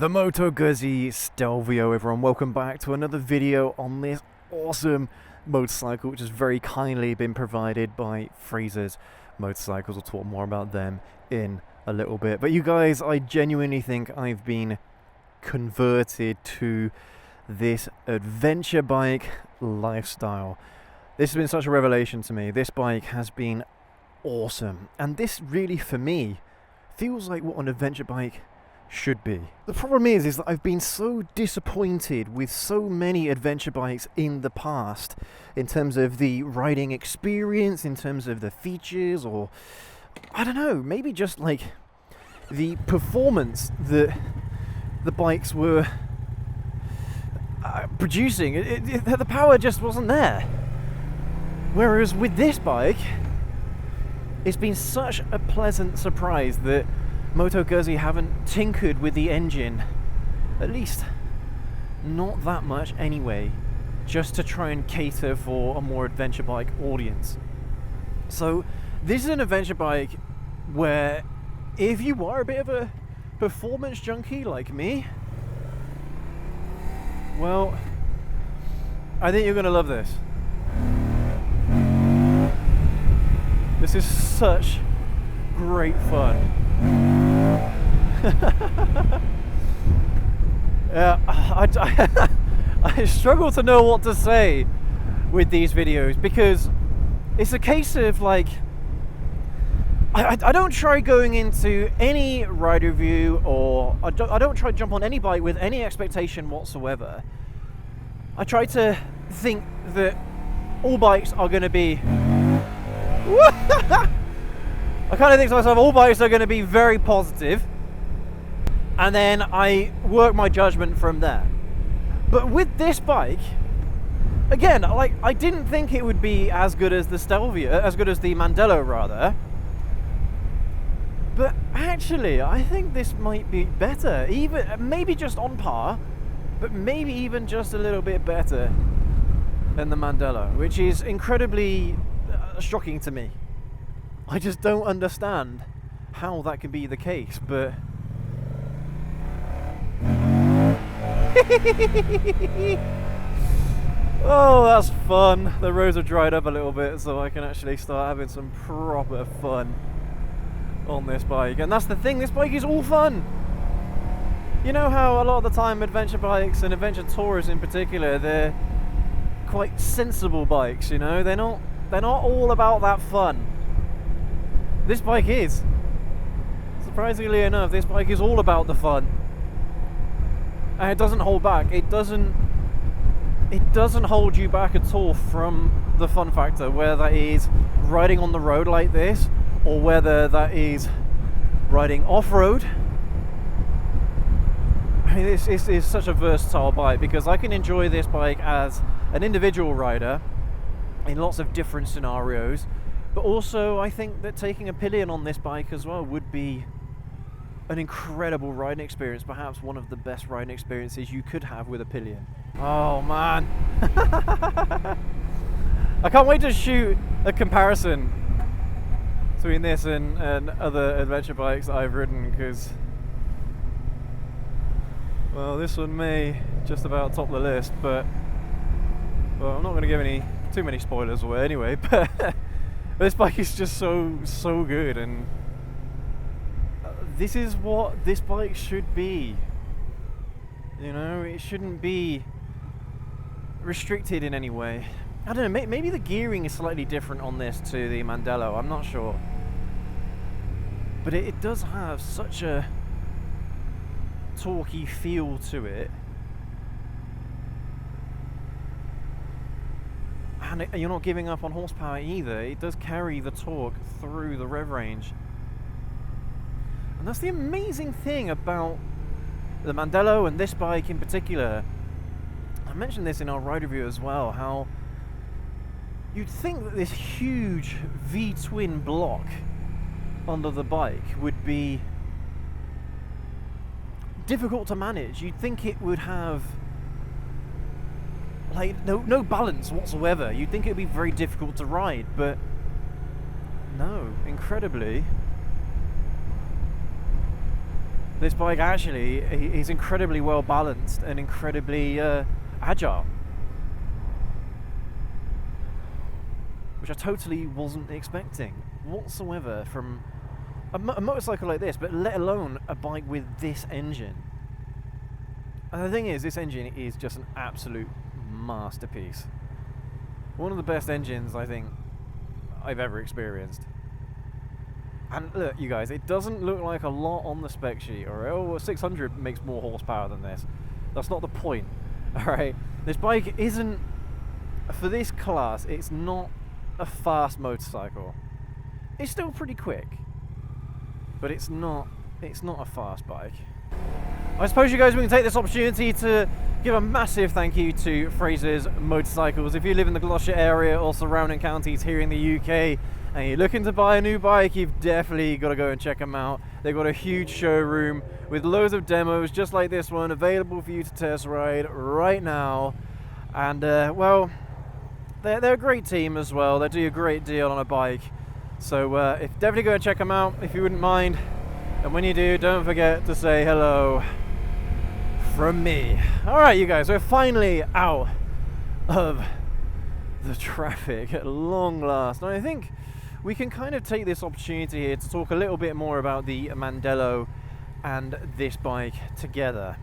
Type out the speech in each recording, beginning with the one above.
The Moto Guzzi Stelvio, everyone. Welcome back to another video on this awesome motorcycle, which has very kindly been provided by Fraser's Motorcycles. We'll talk more about them in a little bit. But you guys, I genuinely think I've been converted to this adventure bike lifestyle. This has been such a revelation to me. This bike has been awesome. And this really, for me, feels like what an adventure bike should be. The problem is that I've been so disappointed with so many adventure bikes in the past in terms of the riding experience, in terms of the features, or I don't know, maybe just like the performance that the bikes were producing. The power just wasn't there. Whereas with this bike, it's been such a pleasant surprise that Moto Guzzi haven't tinkered with the engine, at least not that much anyway, just to try and cater for a more adventure bike audience. So this is an adventure bike where if you are a bit of a performance junkie like me, well, I think you're going to love this. This is such great fun. Yeah, I struggle to know what to say with these videos, because it's a case of like I don't try going into any ride review, or I don't try to jump on any bike with any expectation whatsoever. I try to think that all bikes are going to be I kind of think to myself, all bikes are going to be very positive, and then I work my judgment from there. But with this bike, again, like, I didn't think it would be as good as the Stelvio, as good as the Mandella rather. But actually, I think this might be better, even maybe just on par, but maybe even just a little bit better than the Mandella, which is incredibly shocking to me. I just don't understand how that can be the case, but oh, that's fun. The roads have dried up a little bit, so I can actually start having some proper fun on this bike. And that's the thing, this bike is all fun. You know how a lot of the time adventure bikes and adventure tourers in particular, they're quite sensible bikes, you know? They're not all about that fun. This bike is. Surprisingly enough, this bike is all about the fun. And it doesn't hold back. It doesn't hold you back at all from the fun factor, whether that is riding on the road like this, or whether that is riding off-road. I mean, this is such a versatile bike, because I can enjoy this bike as an individual rider in lots of different scenarios. But also, I think that taking a pillion on this bike as well would be an incredible riding experience, perhaps one of the best riding experiences you could have with a pillion. Oh man. I can't wait to shoot a comparison between this and other adventure bikes that I've ridden, because, well, this one may just about top the list, but, well, I'm not going to give too many spoilers away anyway, but this bike is just so good, and this is what this bike should be. You know, it shouldn't be restricted in any way. I don't know, maybe the gearing is slightly different on this to the Mandella, I'm not sure. But it does have such a torquey feel to it. And you're not giving up on horsepower either. It does carry the torque through the rev range. And that's the amazing thing about the Mandella and this bike in particular. I mentioned this in our ride review as well, how you'd think that this huge V-twin block under the bike would be difficult to manage. You'd think it would have like no balance whatsoever. You'd think it would be very difficult to ride, but no, incredibly this bike actually is incredibly well balanced and incredibly agile, which I totally wasn't expecting whatsoever from a motorcycle like this, but let alone a bike with this engine. And the thing is, this engine is just an absolute masterpiece. One of the best engines I think I've ever experienced. And look, you guys, it doesn't look like a lot on the spec sheet, or oh, 600 makes more horsepower than this. That's not the point. Alright, this bike isn't, for this class, it's not a fast motorcycle. It's still pretty quick, but it's not a fast bike. I suppose you guys, we can take this opportunity to give a massive thank you to Fraser's Motorcycles. If you live in the Gloucester area or surrounding counties here in the UK and you're looking to buy a new bike, you've definitely got to go and check them out. They've got a huge showroom with loads of demos just like this one available for you to test ride right now. And well, they're a great team as well. They do a great deal on a bike. So definitely go and check them out if you wouldn't mind. And when you do, don't forget to say hello from me. Alright, you guys, we're finally out of the traffic at long last. And I think we can kind of take this opportunity here to talk a little bit more about the Mandella and this bike together.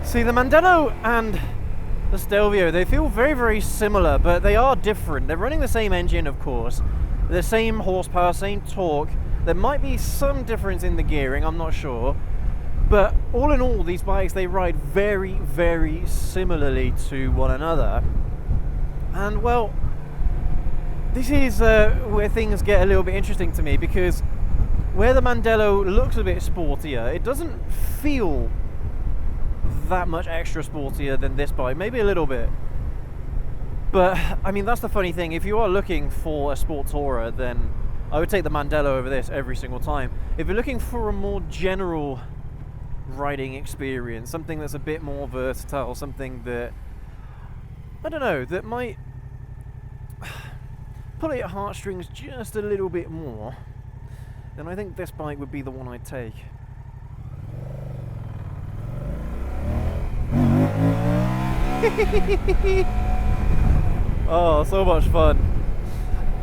See, the Mandella and the Stelvio, they feel very, very similar, but they are different. They're running the same engine, of course, the same horsepower, same torque. There might be some difference in the gearing, I'm not sure. But all in all, these bikes, they ride very, very similarly to one another. And well, this is where things get a little bit interesting to me, because where the Mandella looks a bit sportier, it doesn't feel that much extra sportier than this bike, maybe a little bit. But I mean, that's the funny thing. If you are looking for a sport tourer, then I would take the Mandella over this every single time. If you're looking for a more general riding experience, something that's a bit more versatile, something that, I don't know, that might pull at your heartstrings just a little bit more, then I think this bike would be the one I'd take. Oh, so much fun.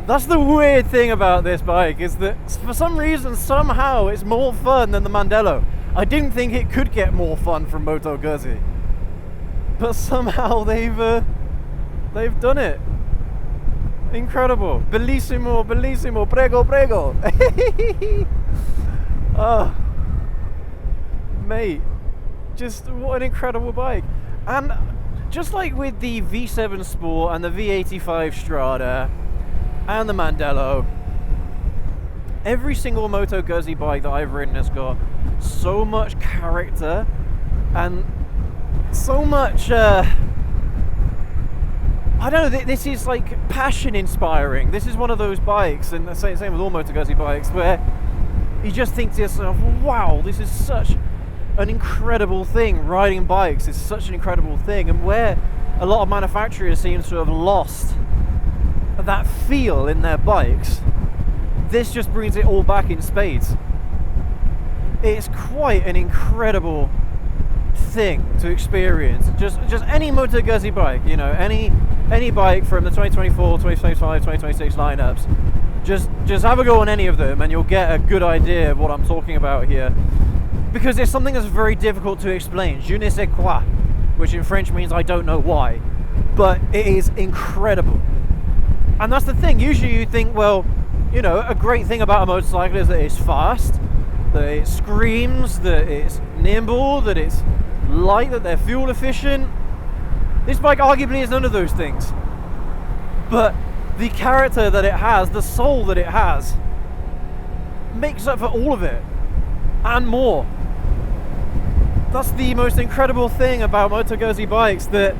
That's the weird thing about this bike, is that for some reason, somehow, it's more fun than the Mandella. I didn't think it could get more fun from Moto Guzzi, but somehow they've done it. Incredible. Bellissimo, bellissimo, prego, prego. Oh, mate, just what an incredible bike. And just like with the V7 Sport and the V85 Strada and the Mandella, every single Moto Guzzi bike that I've ridden has got so much character and so much I don't know, this is like passion inspiring. This is one of those bikes, and the same with all Moto Guzzi bikes, where you just think to yourself, wow, this is such an incredible thing. Riding bikes is such an incredible thing, and where a lot of manufacturers seem to have lost that feel in their bikes, this just brings it all back in spades. It's quite an incredible thing to experience. Just any Moto Guzzi bike, you know, any bike from the 2024, 2025, 2026 lineups, just have a go on any of them and you'll get a good idea of what I'm talking about here. Because it's something that's very difficult to explain. Je ne sais quoi, which in French means I don't know why, but it is incredible. And that's the thing. Usually you think, well, you know, a great thing about a motorcycle is that it's fast, that it screams, that it's nimble, that it's light, that they're fuel efficient. This bike arguably is none of those things. But the character that it has, the soul that it has, makes up for all of it and more. That's the most incredible thing about Moto Guzzi bikes, that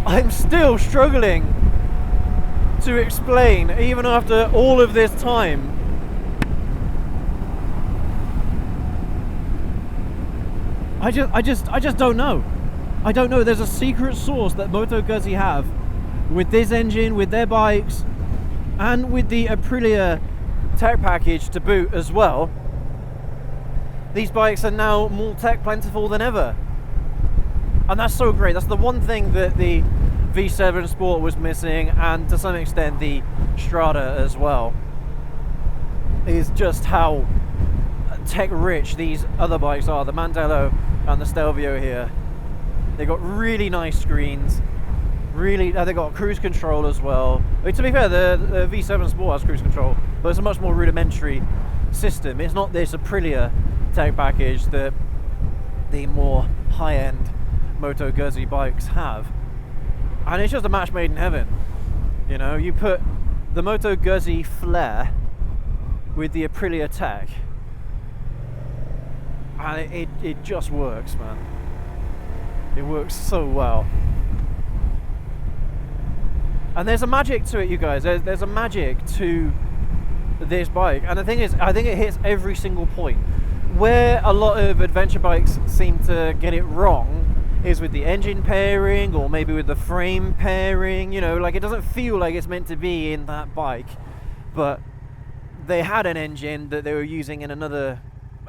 I'm still struggling to explain even after all of this time. I just don't know. I don't know. There's a secret sauce that Moto Guzzi have with this engine, with their bikes, and with the Aprilia tech package to boot as well, these bikes are now more tech plentiful than ever. And that's so great. That's the one thing that the V7 Sport was missing, and to some extent the Strada as well, is just how tech rich these other bikes are. The Mandella and the Stelvio here, they got really nice screens, really they got cruise control as well. I mean, to be fair, the V7 Sport has cruise control, but it's a much more rudimentary system. It's not this Aprilia tech package that the more high-end Moto Guzzi bikes have, and it's just a match made in heaven. You know, you put the Moto Guzzi Flare with the Aprilia tech, and it just works, man. It works so well. And there's a magic to it, you guys. There's a magic to this bike, and the thing is, I think it hits every single point. Where a lot of adventure bikes seem to get it wrong is with the engine pairing, or maybe with the frame pairing. You know, like, it doesn't feel like it's meant to be in that bike, but they had an engine that they were using in another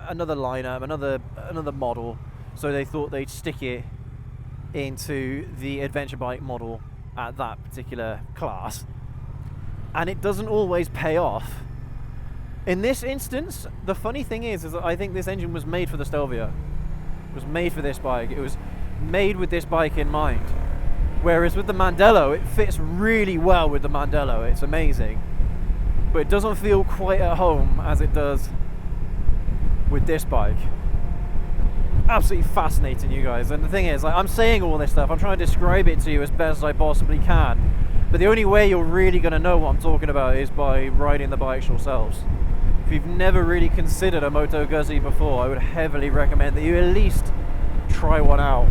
lineup, another model, so they thought they'd stick it into the adventure bike model at that particular class, and it doesn't always pay off. In this instance, the funny thing is that I think this engine was made for the Stelvio. It was made for this bike. It was made with this bike in mind. Whereas with the Mandella, it fits really well with the Mandella. It's amazing. But it doesn't feel quite at home as it does with this bike. Absolutely fascinating, you guys. And the thing is, like, I'm saying all this stuff, I'm trying to describe it to you as best as I possibly can. But the only way you're really going to know what I'm talking about is by riding the bikes yourselves. If you've never really considered a Moto Guzzi before, I would heavily recommend that you at least try one out,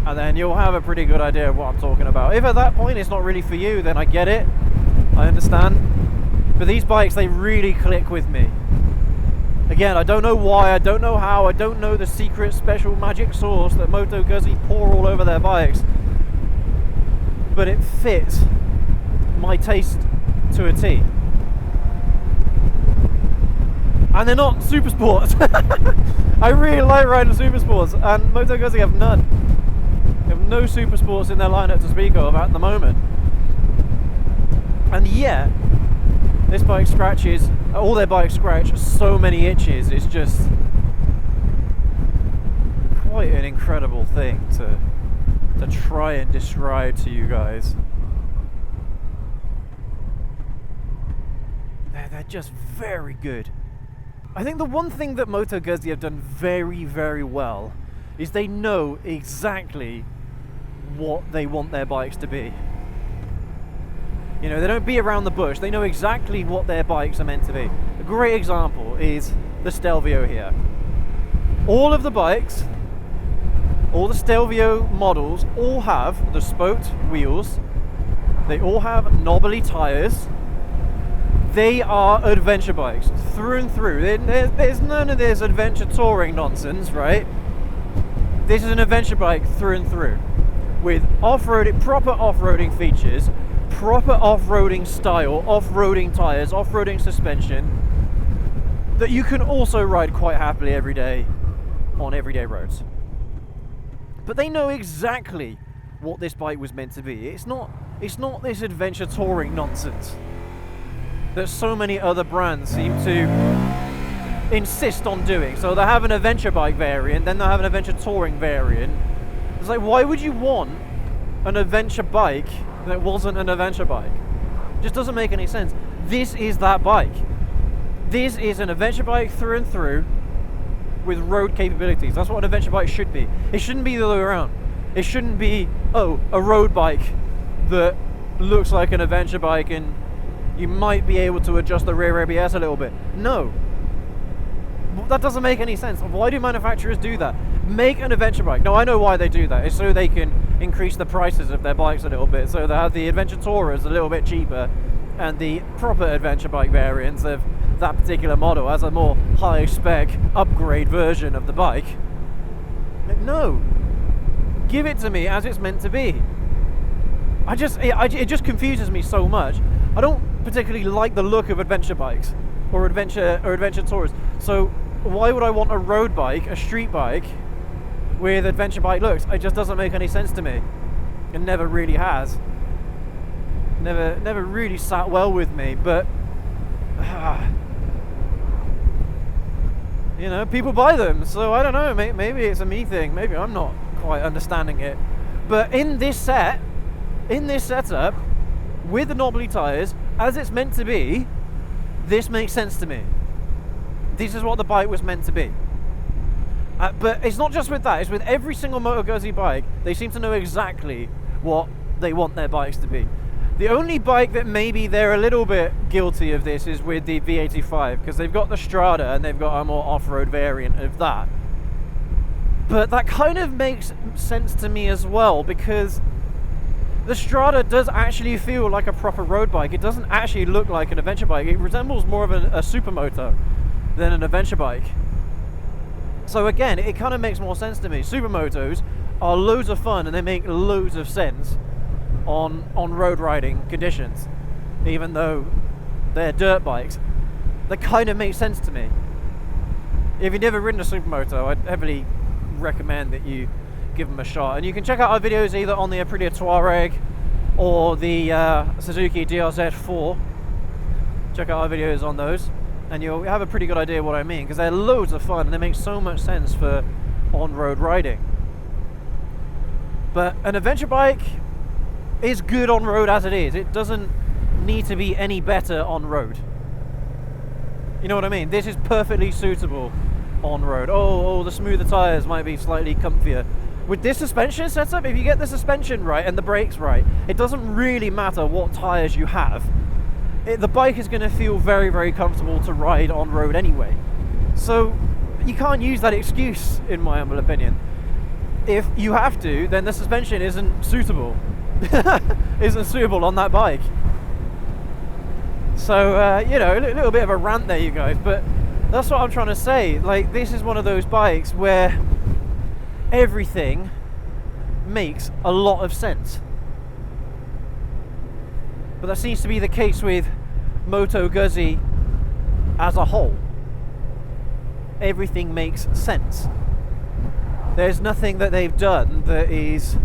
and then you'll have a pretty good idea of what I'm talking about. If at that point it's not really for you, then I get it, I understand. But these bikes, they really click with me. Again, I don't know why, I don't know how, I don't know the secret special magic sauce that Moto Guzzi pour all over their bikes, but it fits my taste to a T. And they're not super sports. I really like riding super sports, and Moto Guzzi have none. They have no super sports in their lineup to speak of at the moment. And yet, this bike scratches, all their bikes scratch so many itches. It's just quite an incredible thing to try and describe to you guys. They're just very good. I think the one thing that Moto Guzzi have done very, very well is they know exactly what they want their bikes to be. You know, they don't beat around the bush. They know exactly what their bikes are meant to be. A great example is the Stelvio here. All of the bikes, all the Stelvio models, all have the spoked wheels. They all have knobbly tires. They are adventure bikes through and through. There's none of this adventure touring nonsense, right? This is an adventure bike through and through, with off-roading, proper off-roading features, proper off-roading style, off-roading tires, off-roading suspension, that you can also ride quite happily every day on everyday roads. But they know exactly what this bike was meant to be. It's not this adventure touring nonsense that so many other brands seem to insist on doing. So they have an adventure bike variant, then they'll have an adventure touring variant. It's like, why would you want an adventure bike that wasn't an adventure bike? It just doesn't make any sense. This is that bike. This is an adventure bike through and through with road capabilities. That's what an adventure bike should be. It shouldn't be the other way around. It shouldn't be, oh, a road bike that looks like an adventure bike and you might be able to adjust the rear ABS a little bit. No. That doesn't make any sense. Why do manufacturers do that? Make an adventure bike. No, I know why they do that. It's so they can increase the prices of their bikes a little bit. So they have the adventure tourers a little bit cheaper, and the proper adventure bike variants of that particular model as a more high-spec upgrade version of the bike. No. Give it to me as it's meant to be. It just confuses me so much. I don't particularly like the look of adventure bikes. or adventure tours. So why would I want a road bike, a street bike, with adventure bike looks? It just doesn't make any sense to me. It never really has. Never really sat well with me. But you know, people buy them, so I don't know. Maybe it's a me thing. Maybe I'm not quite understanding it. But in this setup, with the knobbly tires, as it's meant to be, this makes sense to me. This is what the bike was meant to be. But it's not just with that, it's with every single Moto Guzzi bike. They seem to know exactly what they want their bikes to be. The only bike that maybe they're a little bit guilty of this is with the V85, because they've got the Strada and they've got a more off-road variant of that. But that kind of makes sense to me as well, because the Strada does actually feel like a proper road bike. It doesn't actually look like an adventure bike. It resembles more of a Supermoto than an adventure bike. So again, it kind of makes more sense to me. Supermotos are loads of fun and they make loads of sense on road riding conditions, even though they're dirt bikes. They kind of make sense to me. If you've never ridden a Supermoto, I'd heavily recommend that you give them a shot. And you can check out our videos either on the Aprilia Touareg or the Suzuki DRZ4. Check out our videos on those and you'll have a pretty good idea what I mean, because they're loads of fun and they make so much sense for on-road riding. But an adventure bike is good on road as it is. It doesn't need to be any better on road. You know what I mean? This is perfectly suitable on road. Oh, the smoother tires might be slightly comfier. With this suspension setup, if you get the suspension right and the brakes right, it doesn't really matter what tires you have. The bike is going to feel very, very comfortable to ride on road anyway. So you can't use that excuse, in my humble opinion. If you have to, then the suspension isn't suitable. Isn't suitable on that bike. So you know, a little bit of a rant there, you guys, but that's what I'm trying to say. Like, this is one of those bikes where everything makes a lot of sense. But that seems to be the case with Moto Guzzi as a whole. Everything makes sense. There's nothing that they've done that is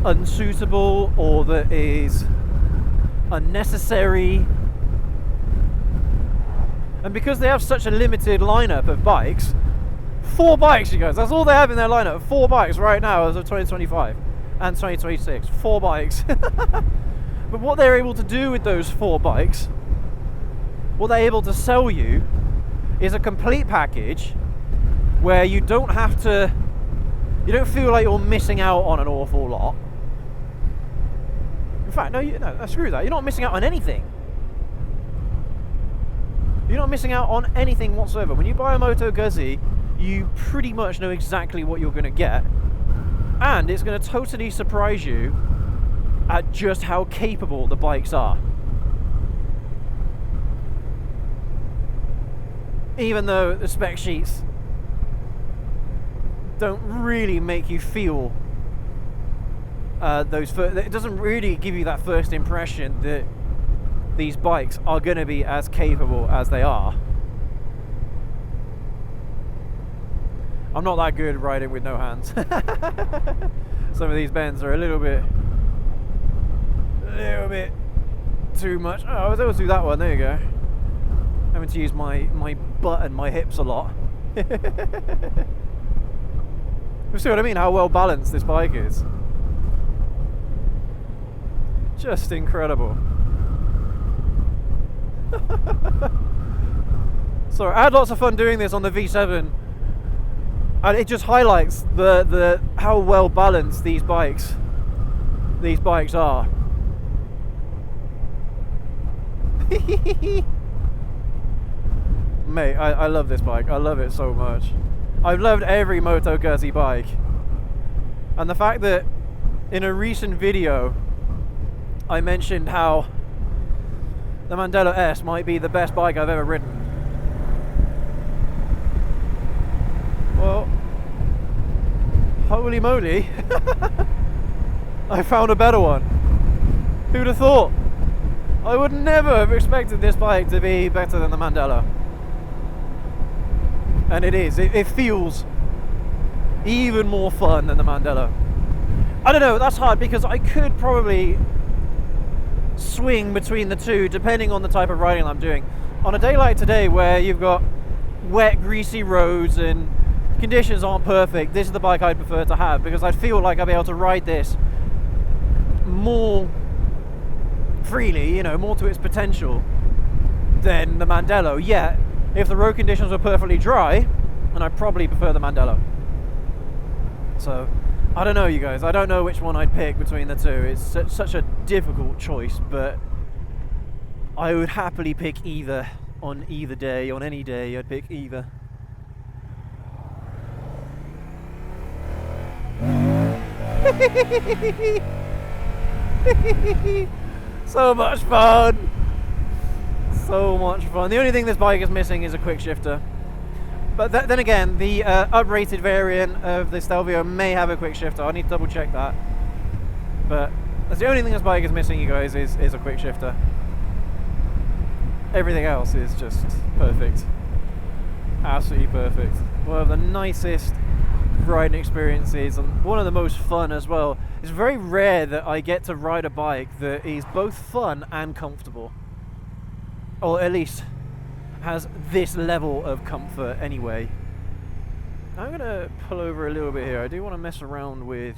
unsuitable or that is unnecessary. And because they have such a limited lineup of bikes, 4 bikes, you guys, that's all they have in their lineup. 4 bikes right now as of 2025 and 2026. 4 bikes. But what they're able to do with those 4 bikes, what they're able to sell you, is a complete package where you don't have to, you don't feel like you're missing out on an awful lot. In fact, no, screw that. You're not missing out on anything. You're not missing out on anything whatsoever. When you buy a Moto Guzzi, you pretty much know exactly what you're going to get. And it's going to totally surprise you at just how capable the bikes are. Even though the spec sheets don't really make you feel it doesn't really give you that first impression that these bikes are going to be as capable as they are. I'm not that good at riding with no hands. Some of these bends are a little bit too much. Oh, I was able to do that one. There you go. Having to use my butt and my hips a lot. You see what I mean? How well balanced this bike is. Just incredible. So I had lots of fun doing this on the V7, and it just highlights the how well balanced these bikes are. Mate, I love this bike. I love it so much. I've loved every Moto Guzzi bike, and the fact that in a recent video I mentioned how the Mandella S might be the best bike I've ever ridden. Well, holy moly, I found a better one. Who'd have thought? I would never have expected this bike to be better than the Mandella. And it feels even more fun than the Mandella. I don't know, that's hard because I could probably swing between the two depending on the type of riding I'm doing. On a day like today where you've got wet, greasy roads and conditions aren't perfect, this is the bike I'd prefer to have, because I'd feel like I'd be able to ride this more freely, you know, more to its potential than the Mandella. Yet, if the road conditions were perfectly dry, then I'd probably prefer the Mandella. So, I don't know, you guys. I don't know which one I'd pick between the two. It's such a difficult choice, but I would happily pick either on either day. On any day, I'd pick either. So much fun! So much fun. The only thing this bike is missing is a quick shifter. But then again, the uprated variant of the Stelvio may have a quick shifter. I need to double check that. But that's the only thing this bike is missing, you guys, is a quick shifter. Everything else is just perfect. Absolutely perfect. One of the nicest riding experiences and one of the most fun as well. It's very rare that I get to ride a bike that is both fun and comfortable, or at least has this level of comfort anyway. I'm gonna pull over a little bit here. I do want to mess around with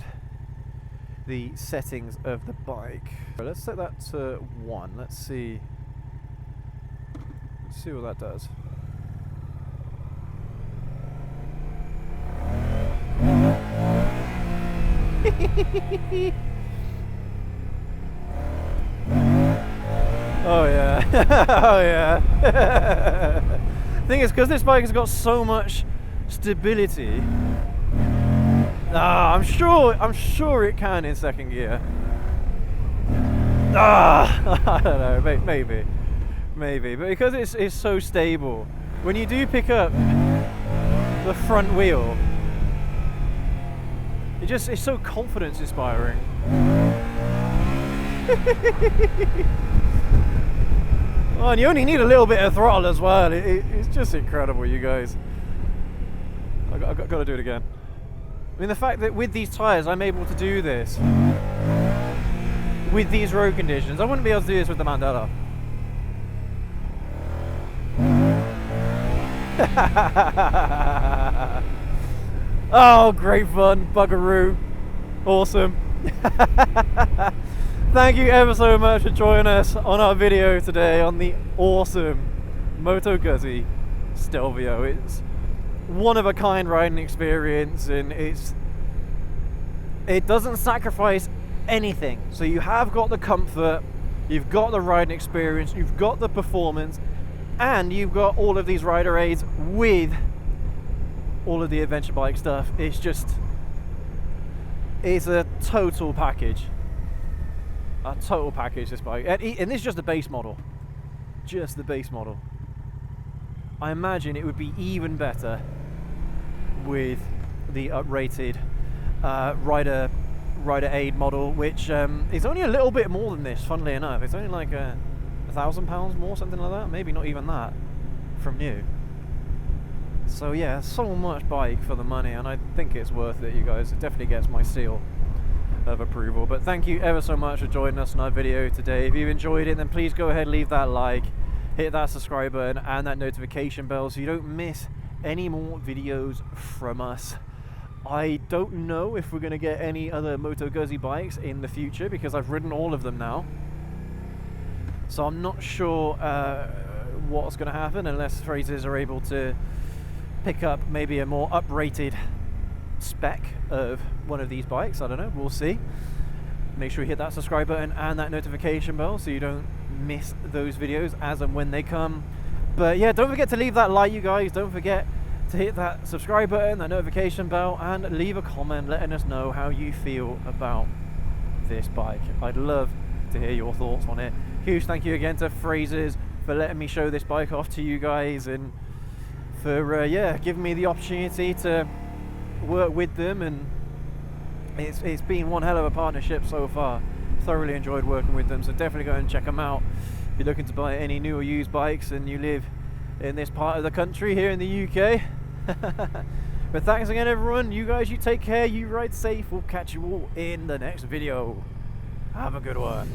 the settings of the bike. Let's set that to 1. Let's see what that does. Oh yeah. Oh yeah. Thing is, because this bike has got so much stability, I'm sure it can in second gear. I don't know, maybe, but because it's so stable, when you do pick up the front wheel, it's so confidence inspiring. Oh, and you only need a little bit of throttle as well. It's just incredible, you guys. I've got to do it again. I mean, the fact that with these tyres I'm able to do this with these road conditions, I wouldn't be able to do this with the Mandella. Oh, great fun, buggeroo, awesome. Thank you ever so much for joining us on our video today on the awesome Moto Guzzi Stelvio. It's one of a kind riding experience, and it doesn't sacrifice anything. So you have got the comfort, you've got the riding experience, you've got the performance, and you've got all of these rider aids with all of the adventure bike stuff. It's a total package. A total package, this bike. And this is just the base model. Just the base model. I imagine it would be even better with the uprated rider aid model, which is only a little bit more than this, funnily enough. It's only like £1,000 more, something like that. Maybe not even that from new. So yeah, so much bike for the money, and I think it's worth it, you guys. It definitely gets my seal of approval. But thank you ever so much for joining us in our video today. If you enjoyed it, then please go ahead, leave that like, hit that subscribe button and that notification bell so you don't miss any more videos from us. I don't know if we're going to get any other Moto Guzzi bikes in the future, because I've ridden all of them now, so I'm not sure what's going to happen unless Frasers are able to pick up maybe a more uprated spec of one of these bikes. I don't know, we'll see. Make sure you hit that subscribe button and that notification bell so you don't miss those videos as and when they come. But yeah, don't forget to leave that like, you guys. Don't forget to hit that subscribe button, that notification bell, and leave a comment letting us know how you feel about this bike. I'd love to hear your thoughts on it. Huge thank you again to Frasers for letting me show this bike off to you guys, and for yeah, giving me the opportunity to work with them. And it's been one hell of a partnership so far. Thoroughly enjoyed working with them, so definitely go and check them out if you're looking to buy any new or used bikes and you live in this part of the country here in the UK. But thanks again, everyone. You guys, you take care, you ride safe. We'll catch you all in the next video. Have a good one.